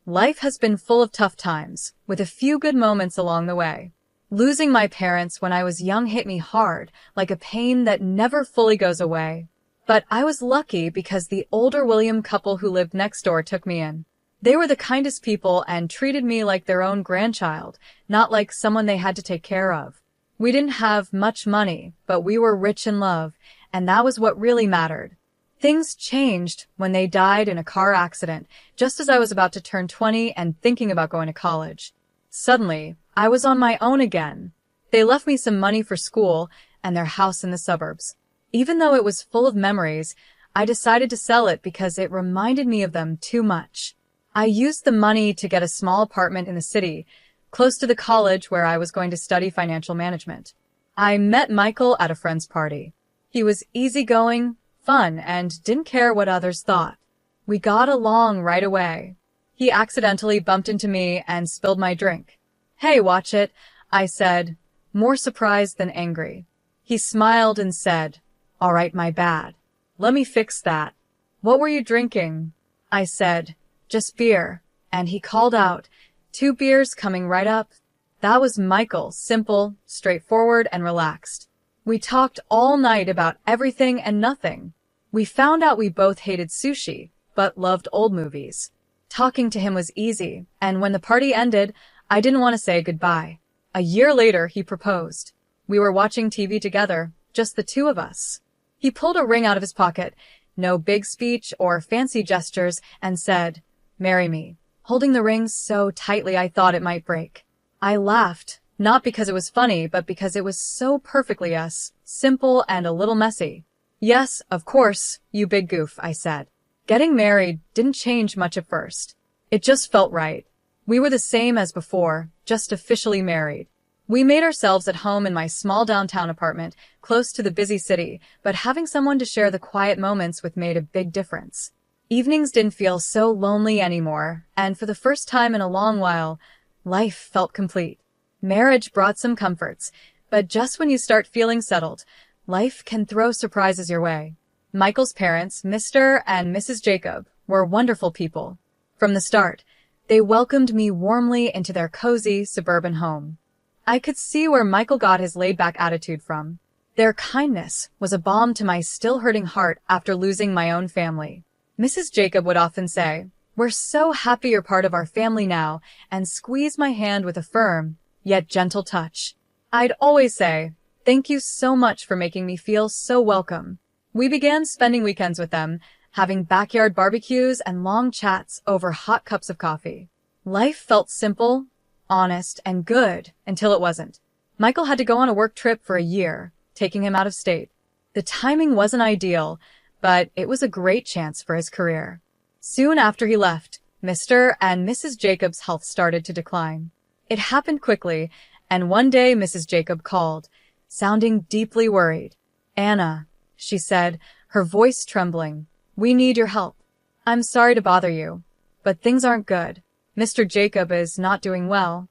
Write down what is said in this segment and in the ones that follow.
Life has been full of tough times, with a few good moments along the way. Losing my parents when I was young hit me hard, like a pain that never fully goes away. But I was lucky because the older William couple who lived next door took me in. They were the kindest people and treated me like their own grandchild, not like someone they had to take care of. We didn't have much money, but we were rich in love, and that was what really mattered. Things changed when they died in a car accident, just as I was about to turn 20 and thinking about going to college. Suddenly, I was on my own again. They left me some money for school and their house in the suburbs. Even though it was full of memories, I decided to sell it because it reminded me of them too much. I used the money to get a small apartment in the city, close to the college where I was going to study financial management. I met Michael at a friend's party. He was easygoing, fun, and didn't care what others thought. We got along right away. He accidentally bumped into me and spilled my drink. "Hey, watch it," I said, more surprised than angry. He smiled and said, "All right, my bad. Let me fix that." "What were you drinking?" I said, "Just beer," and he called out, "2 beers coming right up." That was Michael, simple, straightforward, and relaxed. We talked all night about everything and nothing. We found out we both hated sushi, but loved old movies. Talking to him was easy, and when the party ended, I didn't want to say goodbye. A year later, he proposed. We were watching TV together, just the two of us. He pulled a ring out of his pocket, no big speech or fancy gestures, and said, "Marry me," holding the ring so tightly I thought it might break. I laughed, not because it was funny, but because it was so perfectly us, simple and a little messy. "Yes, of course, you big goof," I said. Getting married didn't change much at first. It just felt right. We were the same as before, just officially married. We made ourselves at home in my small downtown apartment, close to the busy city, but having someone to share the quiet moments with made a big difference. Evenings didn't feel so lonely anymore, and for the first time in a long while, life felt complete. Marriage brought some comforts, but just when you start feeling settled, life can throw surprises your way. Michael's parents, Mr. and Mrs. Jacob, were wonderful people. From the start, they welcomed me warmly into their cozy suburban home. I could see where Michael got his laid-back attitude from. Their kindness was a balm to my still-hurting heart after losing my own family. Mrs. Jacob would often say, "We're so happy you're part of our family now," and squeeze my hand with a firm, yet gentle touch. I'd always say, "Thank you so much for making me feel so welcome." We began spending weekends with them, having backyard barbecues and long chats over hot cups of coffee. Life felt simple, honest, and good until it wasn't. Michael had to go on a work trip for a year, taking him out of state. The timing wasn't ideal, but it was a great chance for his career. Soon after he left, Mr. and Mrs. Jacob's health started to decline. It happened quickly, and one day Mrs. Jacob called, sounding deeply worried. "Anna," she said, her voice trembling, "we need your help. I'm sorry to bother you, but things aren't good. Mr. Jacob is not doing well."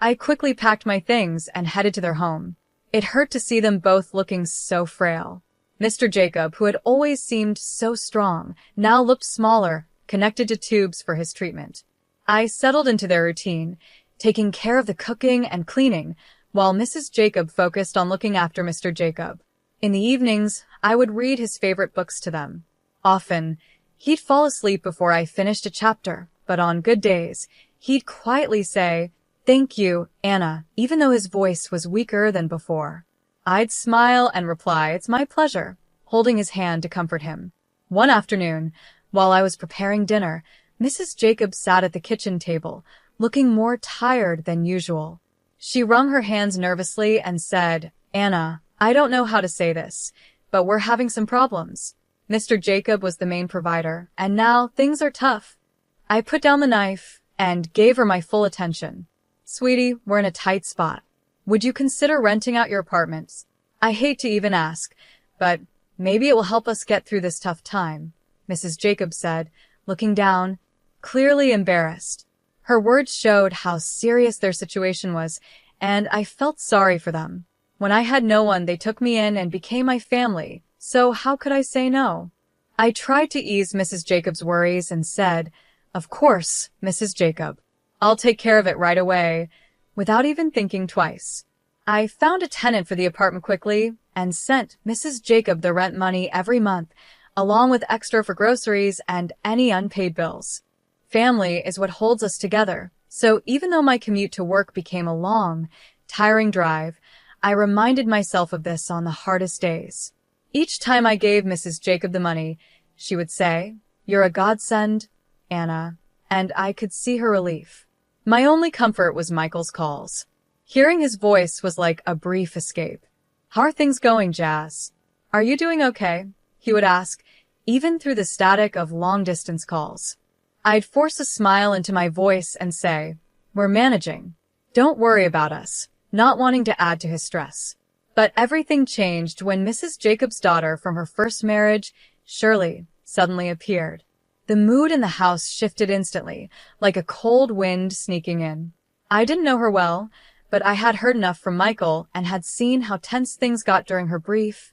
I quickly packed my things and headed to their home. It hurt to see them both looking so frail. Mr. Jacob, who had always seemed so strong, now looked smaller, connected to tubes for his treatment. I settled into their routine, taking care of the cooking and cleaning, while Mrs. Jacob focused on looking after Mr. Jacob. In the evenings, I would read his favorite books to them. Often, he'd fall asleep before I finished a chapter, but on good days, he'd quietly say, "Thank you, Anna," even though his voice was weaker than before. I'd smile and reply, "It's my pleasure," holding his hand to comfort him. One afternoon, while I was preparing dinner, Mrs. Jacob sat at the kitchen table, looking more tired than usual. She wrung her hands nervously and said, "Anna, I don't know how to say this, but we're having some problems. Mr. Jacob was the main provider, and now things are tough." I put down the knife and gave her my full attention. "Sweetie, we're in a tight spot. Would you consider renting out your apartments? I hate to even ask, but maybe it will help us get through this tough time," Mrs. Jacob said, looking down, clearly embarrassed. Her words showed how serious their situation was, and I felt sorry for them. When I had no one, they took me in and became my family, so how could I say no? I tried to ease Mrs. Jacob's worries and said, Of course, Mrs. Jacob. I'll take care of it right away, without even thinking twice. I found a tenant for the apartment quickly and sent Mrs. Jacob the rent money every month, along with extra for groceries and any unpaid bills. Family is what holds us together, so even though my commute to work became a long, tiring drive, I reminded myself of this on the hardest days. Each time I gave Mrs. Jacob the money, she would say, "You're a godsend, Anna," and I could see her relief. My only comfort was Michael's calls. Hearing his voice was like a brief escape. "How are things going, Jazz? Are you doing okay?" he would ask, even through the static of long-distance calls. I'd force a smile into my voice and say, "We're managing. Don't worry about us," not wanting to add to his stress. But everything changed when Mrs. Jacob's daughter from her first marriage, Shirley, suddenly appeared. The mood in the house shifted instantly, like a cold wind sneaking in. I didn't know her well, but I had heard enough from Michael and had seen how tense things got during her brief,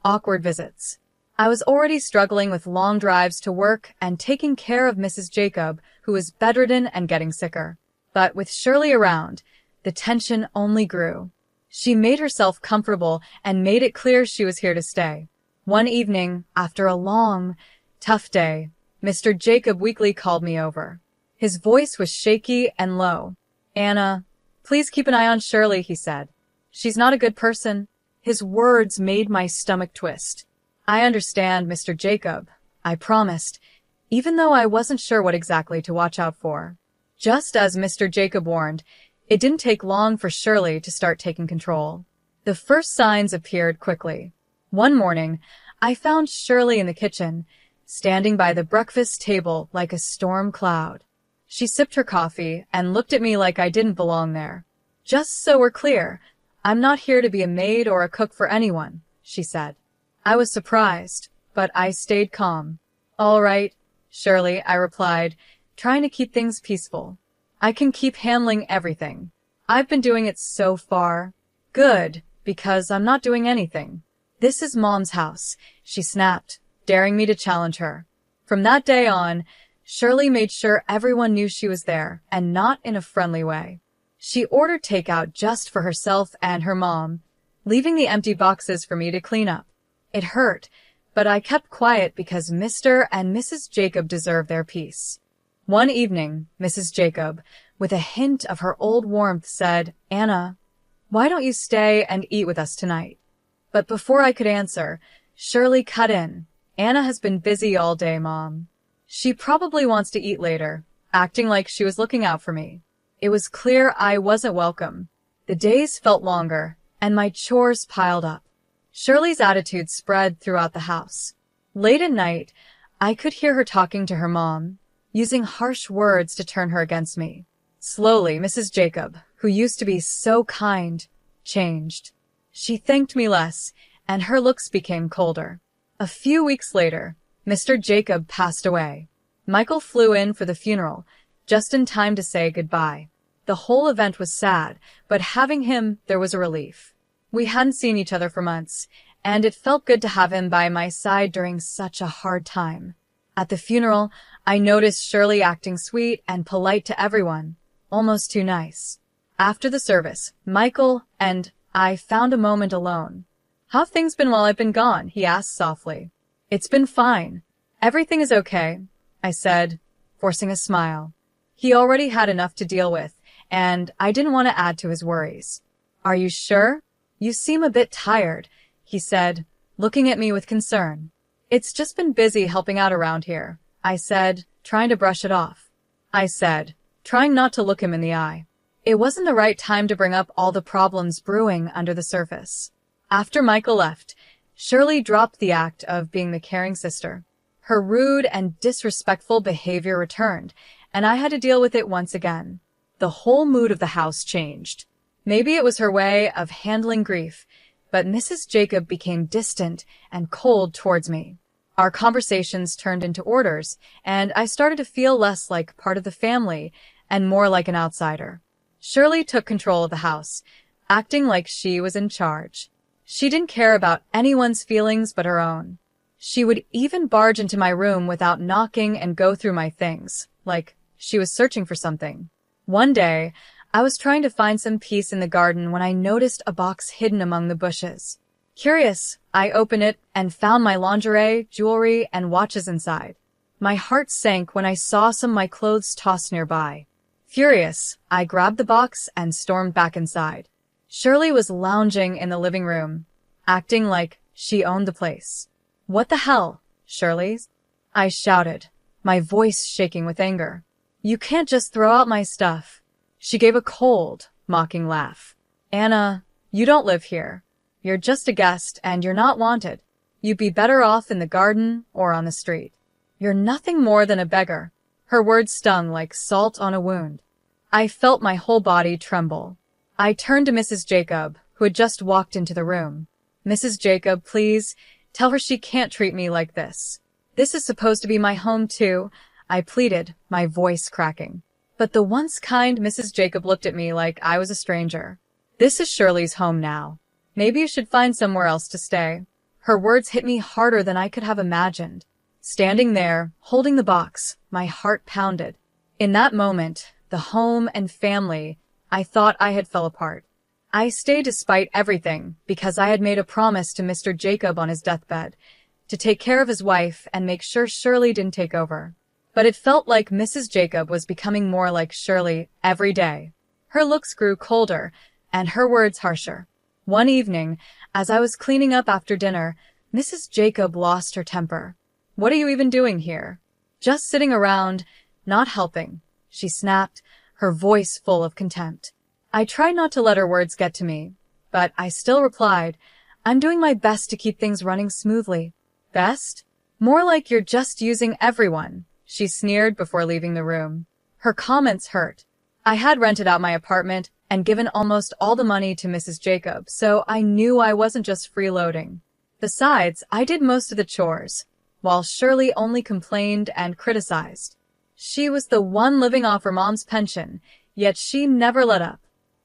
awkward visits. I was already struggling with long drives to work and taking care of Mrs. Jacob, who was bedridden and getting sicker. But with Shirley around, the tension only grew. She made herself comfortable and made it clear she was here to stay. One evening, after a long, tough day, Mr. Jacob weakly called me over. His voice was shaky and low. "Anna, please keep an eye on Shirley," he said. "She's not a good person." His words made my stomach twist. "I understand, Mr. Jacob," I promised, even though I wasn't sure what exactly to watch out for. Just as Mr. Jacob warned, it didn't take long for Shirley to start taking control. The first signs appeared quickly. One morning, I found Shirley in the kitchen, standing by the breakfast table like a storm cloud. She sipped her coffee and looked at me like I didn't belong there. "Just so we're clear, I'm not here to be a maid or a cook for anyone," she said. I was surprised, but I stayed calm. "All right, Shirley," I replied, trying to keep things peaceful. "I can keep handling everything. I've been doing it so far." "Good, because I'm not doing anything. This is Mom's house," she snapped, daring me to challenge her. From that day on, Shirley made sure everyone knew she was there, and not in a friendly way. She ordered takeout just for herself and her mom, leaving the empty boxes for me to clean up. It hurt, but I kept quiet because Mr. and Mrs. Jacob deserved their peace. One evening, Mrs. Jacob, with a hint of her old warmth, said, "Anna, why don't you stay and eat with us tonight?" But before I could answer, Shirley cut in. "Anna has been busy all day, Mom. She probably wants to eat later," acting like she was looking out for me. It was clear I wasn't welcome. The days felt longer, and my chores piled up. Shirley's attitude spread throughout the house. Late at night, I could hear her talking to her mom, using harsh words to turn her against me. Slowly, Mrs. Jacob, who used to be so kind, changed. She thanked me less, and her looks became colder. A few weeks later, Mr. Jacob passed away. Michael flew in for the funeral, just in time to say goodbye. The whole event was sad, but having him, there was a relief. We hadn't seen each other for months, and it felt good to have him by my side during such a hard time. At the funeral, I noticed Shirley acting sweet and polite to everyone, almost too nice. After the service, Michael and I found a moment alone. "How've things been while I've been gone?" he asked softly. "It's been fine. Everything is okay," I said, forcing a smile. He already had enough to deal with, and I didn't want to add to his worries. "Are you sure? You seem a bit tired," he said, looking at me with concern. "It's just been busy helping out around here," I said, trying to brush it off. I said, trying not to look him in the eye. It wasn't the right time to bring up all the problems brewing under the surface. After Michael left, Shirley dropped the act of being the caring sister. Her rude and disrespectful behavior returned, and I had to deal with it once again. The whole mood of the house changed. Maybe it was her way of handling grief, but Mrs. Jacob became distant and cold towards me. Our conversations turned into orders, and I started to feel less like part of the family and more like an outsider. Shirley took control of the house, acting like she was in charge. She didn't care about anyone's feelings but her own. She would even barge into my room without knocking and go through my things, like she was searching for something. One day, I was trying to find some peace in the garden when I noticed a box hidden among the bushes. Curious, I opened it and found my lingerie, jewelry, and watches inside. My heart sank when I saw some of my clothes tossed nearby. Furious, I grabbed the box and stormed back inside. Shirley was lounging in the living room, acting like she owned the place. "What the hell, Shirley?" I shouted, my voice shaking with anger. "You can't just throw out my stuff." She gave a cold, mocking laugh. "Anna, you don't live here. You're just a guest and you're not wanted. You'd be better off in the garden or on the street. You're nothing more than a beggar." Her words stung like salt on a wound. I felt my whole body tremble. I turned to Mrs. Jacob, who had just walked into the room. "Mrs. Jacob, please, tell her she can't treat me like this. This is supposed to be my home too," I pleaded, my voice cracking. But the once kind Mrs. Jacob looked at me like I was a stranger. "This is Shirley's home now. Maybe you should find somewhere else to stay." Her words hit me harder than I could have imagined. Standing there, holding the box, my heart pounded. In that moment, the home and family I thought I had fell apart. I stayed despite everything because I had made a promise to Mr. Jacob on his deathbed to take care of his wife and make sure Shirley didn't take over. But it felt like Mrs. Jacob was becoming more like Shirley every day. Her looks grew colder and her words harsher. One evening, as I was cleaning up after dinner, Mrs. Jacob lost her temper. "What are you even doing here?" "Just sitting around, not helping," she snapped, her voice full of contempt. I tried not to let her words get to me, but I still replied, "I'm doing my best to keep things running smoothly." "Best? More like you're just using everyone," she sneered before leaving the room. Her comments hurt. I had rented out my apartment and given almost all the money to Mrs. Jacob, so I knew I wasn't just freeloading. Besides, I did most of the chores, while Shirley only complained and criticized. She was the one living off her mom's pension, yet she never let up.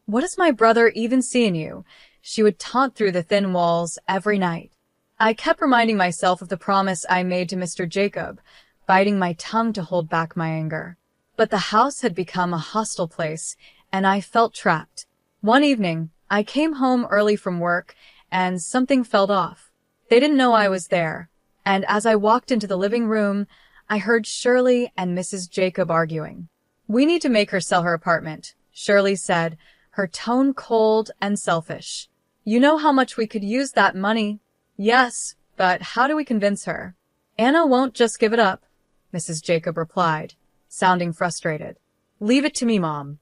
"What does my brother even see in you?" she would taunt through the thin walls every night. I kept reminding myself of the promise I made to Mr. Jacob, biting my tongue to hold back my anger. But the house had become a hostile place, and I felt trapped. One evening, I came home early from work, and something felt off. They didn't know I was there, and as I walked into the living room, I heard Shirley and Mrs. Jacob arguing. "We need to make her sell her apartment," Shirley said, her tone cold and selfish. "You know how much we could use that money." "Yes, but how do we convince her?" "Anna won't just give it up," Mrs. Jacob replied, sounding frustrated. "Leave it to me, Mom.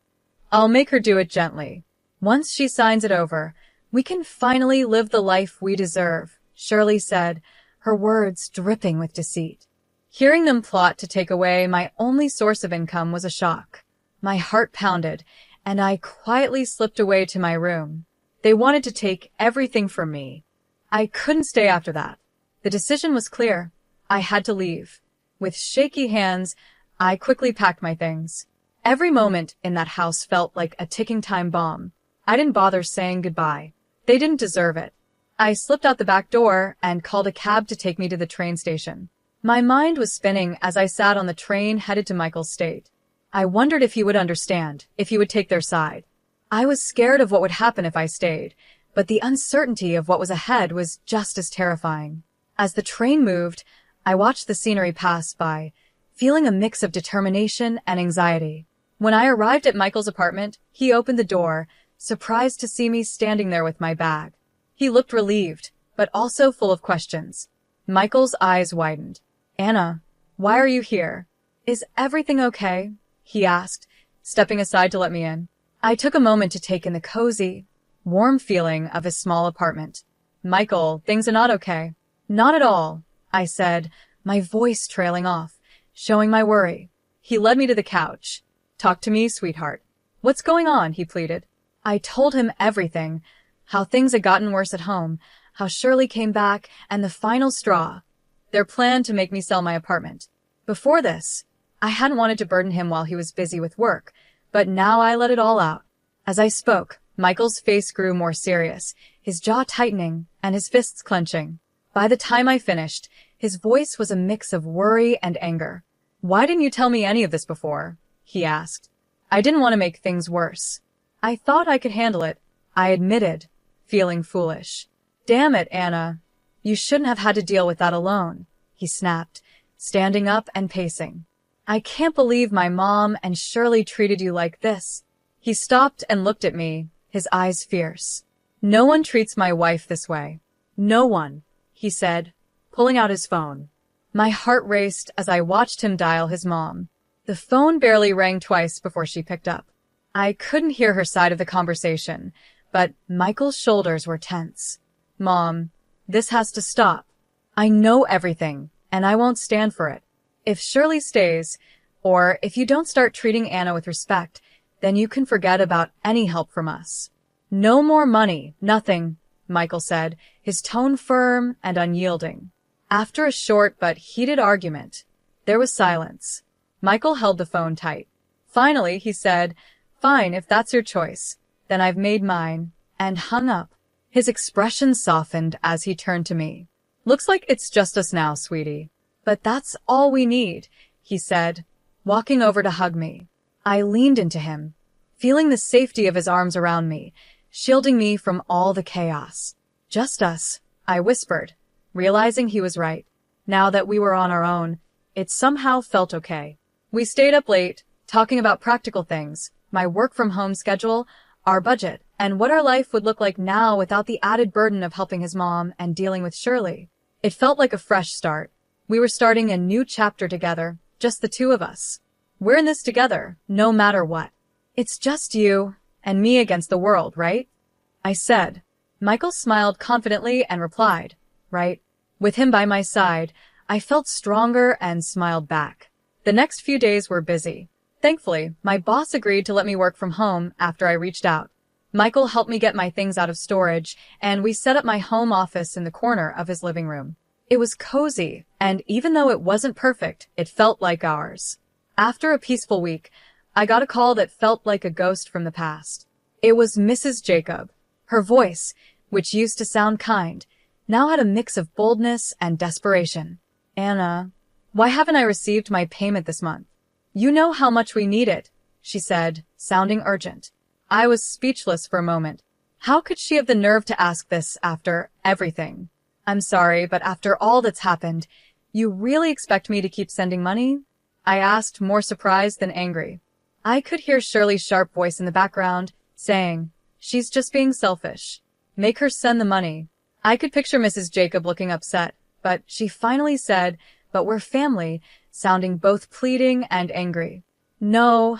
I'll make her do it gently. Once she signs it over, we can finally live the life we deserve," Shirley said, her words dripping with deceit. Hearing them plot to take away my only source of income was a shock. My heart pounded, and I quietly slipped away to my room. They wanted to take everything from me. I couldn't stay after that. The decision was clear. I had to leave. With shaky hands, I quickly packed my things. Every moment in that house felt like a ticking time bomb. I didn't bother saying goodbye. They didn't deserve it. I slipped out the back door and called a cab to take me to the train station. My mind was spinning as I sat on the train headed to Michael's state. I wondered if he would understand, if he would take their side. I was scared of what would happen if I stayed, but the uncertainty of what was ahead was just as terrifying. As the train moved, I watched the scenery pass by, feeling a mix of determination and anxiety. When I arrived at Michael's apartment, he opened the door, surprised to see me standing there with my bag. He looked relieved, but also full of questions. Michael's eyes widened. "Anna, why are you here? Is everything okay?" he asked, stepping aside to let me in. I took a moment to take in the cozy, warm feeling of his small apartment. "Michael, things are not okay." "Not at all," I said, my voice trailing off, showing my worry. He led me to the couch. "Talk to me, sweetheart." "What's going on?" he pleaded. I told him everything, how things had gotten worse at home, how Shirley came back, and the final straw, their plan to make me sell my apartment. Before this, I hadn't wanted to burden him while he was busy with work, but now I let it all out. As I spoke, Michael's face grew more serious, his jaw tightening and his fists clenching. By the time I finished, His voice was a mix of worry and anger. "Why didn't you tell me any of this before?" he asked. "I didn't want to make things worse. I thought I could handle it," I admitted, feeling foolish. "Damn it, Anna. You shouldn't have had to deal with that alone," he snapped, standing up and pacing. "I can't believe my mom and Shirley treated you like this." He stopped and looked at me, his eyes fierce. "No one treats my wife this way. No one," he said, pulling out his phone. My heart raced as I watched him dial his mom. The phone barely rang twice before she picked up. I couldn't hear her side of the conversation, but Michael's shoulders were tense. "Mom, this has to stop. I know everything, and I won't stand for it. If Shirley stays, or if you don't start treating Anna with respect, then you can forget about any help from us." "No more money, nothing," Michael said, his tone firm and unyielding. After a short but heated argument, there was silence. Michael held the phone tight. Finally, he said, "Fine, if that's your choice. Then I've made mine," and hung up. His expression softened as he turned to me. "Looks like it's just us now, sweetie. But that's all we need," he said, walking over to hug me. I leaned into him, feeling the safety of his arms around me, shielding me from all the chaos. "Just us," I whispered, realizing he was right. Now that we were on our own, it somehow felt okay. We stayed up late, talking about practical things, my work-from-home schedule, our budget, and what our life would look like now without the added burden of helping his mom and dealing with Shirley. It felt like a fresh start. We were starting a new chapter together, just the two of us. We're in this together, no matter what. "It's just you and me against the world, right?" I said. Michael smiled confidently and replied, "Right." With him by my side, I felt stronger and smiled back. The next few days were busy. Thankfully, my boss agreed to let me work from home after I reached out. Michael helped me get my things out of storage, and we set up my home office in the corner of his living room. It was cozy, and even though it wasn't perfect, it felt like ours. After a peaceful week, I got a call that felt like a ghost from the past. It was Mrs. Jacob. Her voice, which used to sound kind, now had a mix of boldness and desperation. "Anna, why haven't I received my payment this month? You know how much we need it," she said, sounding urgent. I was speechless for a moment. How could she have the nerve to ask this after everything? "I'm sorry, but after all that's happened, you really expect me to keep sending money?" I asked, more surprised than angry. I could hear Shirley's sharp voice in the background, saying, "She's just being selfish. Make her send the money." I could picture Mrs. Jacob looking upset, but she finally said, "But we're family," sounding both pleading and angry. "No,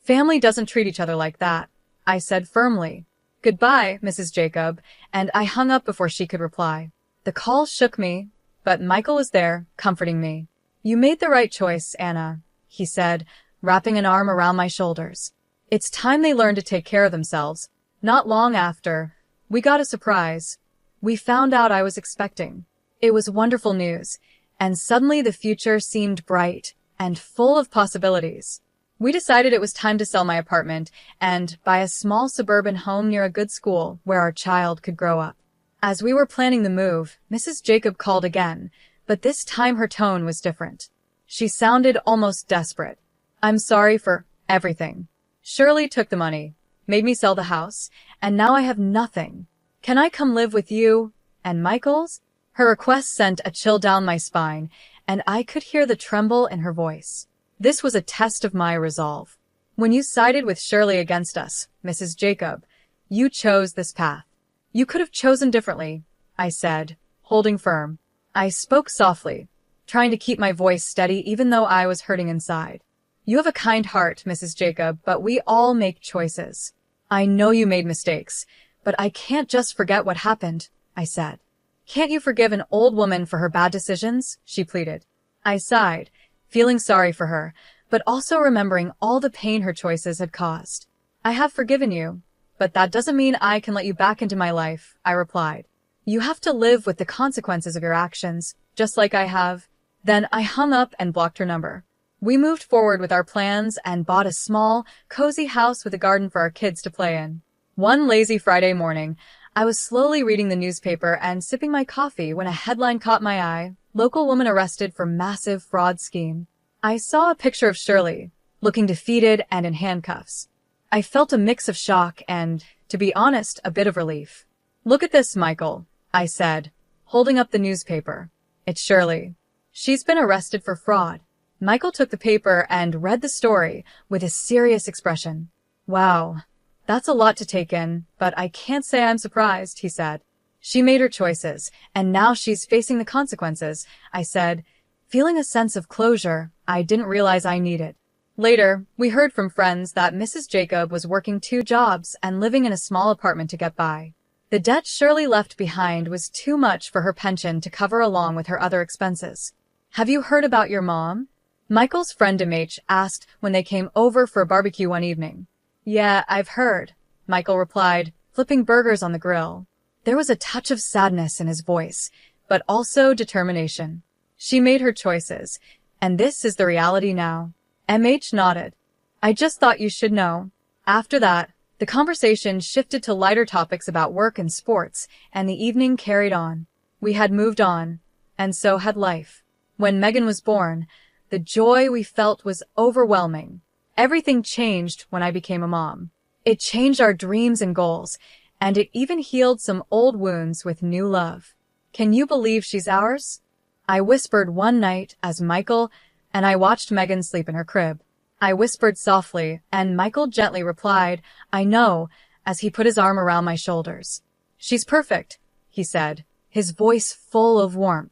family doesn't treat each other like that," I said firmly. "Goodbye, Mrs. Jacob," and I hung up before she could reply. The call shook me, but Michael was there, comforting me. "You made the right choice, Anna," he said, wrapping an arm around my shoulders. "It's time they learned to take care of themselves." Not long after, we got a surprise. We found out I was expecting. It was wonderful news, and suddenly the future seemed bright and full of possibilities. We decided it was time to sell my apartment and buy a small suburban home near a good school where our child could grow up. As we were planning the move, Mrs. Jacob called again, but this time her tone was different. She sounded almost desperate. "I'm sorry for everything. Shirley took the money, made me sell the house, and now I have nothing. Can I come live with you and Michael's?" Her request sent a chill down my spine, and I could hear the tremble in her voice. This was a test of my resolve. "When you sided with Shirley against us, Mrs. Jacob, you chose this path. You could have chosen differently," I said, holding firm. I spoke softly, trying to keep my voice steady even though I was hurting inside. "You have a kind heart, Mrs. Jacob, but we all make choices. I know you made mistakes, but I can't just forget what happened," I said. "Can't you forgive an old woman for her bad decisions?" she pleaded. I sighed, feeling sorry for her, but also remembering all the pain her choices had caused. "I have forgiven you, but that doesn't mean I can let you back into my life," I replied. "You have to live with the consequences of your actions, just like I have." Then I hung up and blocked her number. We moved forward with our plans and bought a small, cozy house with a garden for our kids to play in. One lazy Friday morning, I was slowly reading the newspaper and sipping my coffee when a headline caught my eye. local woman arrested for massive fraud scheme. I saw a picture of Shirley, looking defeated and in handcuffs. I felt a mix of shock and, to be honest, a bit of relief. "Look at this, Michael," I said, holding up the newspaper. "It's Shirley. She's been arrested for fraud." Michael took the paper and read the story with a serious expression. "Wow, that's a lot to take in, but I can't say I'm surprised," he said. "She made her choices, and now she's facing the consequences," I said, feeling a sense of closure I didn't realize I needed. Later, we heard from friends that Mrs. Jacob was working 2 jobs and living in a small apartment to get by. The debt Shirley left behind was too much for her pension to cover along with her other expenses. "Have you heard about your mom?" Michael's friend MH asked when they came over for a barbecue one evening. "Yeah, I've heard," Michael replied, flipping burgers on the grill. There was a touch of sadness in his voice, but also determination. "She made her choices, and this is the reality now." MH nodded. "I just thought you should know." After that, the conversation shifted to lighter topics about work and sports, and the evening carried on. We had moved on, and so had life. When Megan was born, the joy we felt was overwhelming. Everything changed when I became a mom. It changed our dreams and goals, and it even healed some old wounds with new love. "Can you believe she's ours?" I whispered one night as Michael and I watched Megan sleep in her crib. I whispered softly, and Michael gently replied, "I know," as he put his arm around my shoulders. "She's perfect," he said, his voice full of warmth.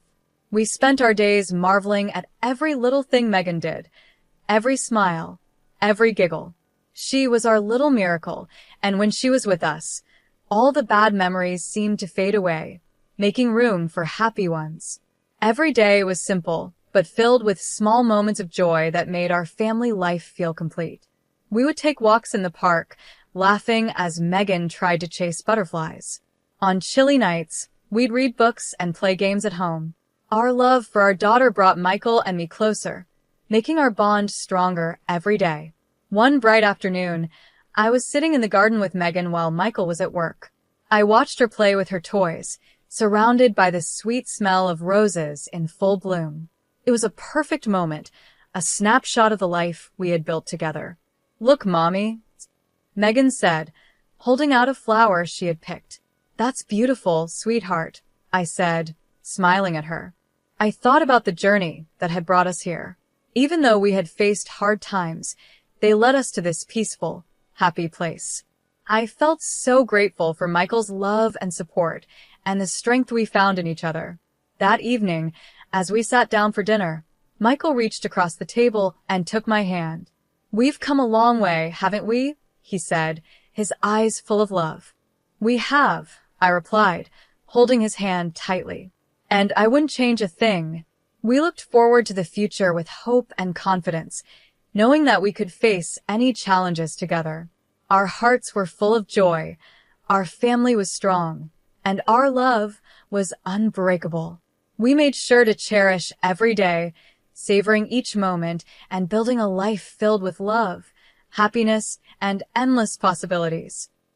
We spent our days marveling at every little thing Megan did, every smile, every giggle. She was our little miracle, and when she was with us, all the bad memories seemed to fade away, making room for happy ones. Every day was simple, but filled with small moments of joy that made our family life feel complete. We would take walks in the park, laughing as Megan tried to chase butterflies. On chilly nights, we'd read books and play games at home. Our love for our daughter brought Michael and me closer, making our bond stronger every day. One bright afternoon, I was sitting in the garden with Megan while Michael was at work. I watched her play with her toys, surrounded by the sweet smell of roses in full bloom. It was a perfect moment, a snapshot of the life we had built together. "Look, Mommy," Megan said, holding out a flower she had picked. "That's beautiful, sweetheart," I said, smiling at her. I thought about the journey that had brought us here. Even though we had faced hard times, they led us to this peaceful, happy place. I felt so grateful for Michael's love and support and the strength we found in each other. That evening, as we sat down for dinner, Michael reached across the table and took my hand. "We've come a long way, haven't we?" he said, his eyes full of love. "We have," I replied, holding his hand tightly. "And I wouldn't change a thing." We looked forward to the future with hope and confidence, knowing that we could face any challenges together. Our hearts were full of joy, our family was strong, and our love was unbreakable. We made sure to cherish every day, savoring each moment and building a life filled with love, happiness, and endless possibilities.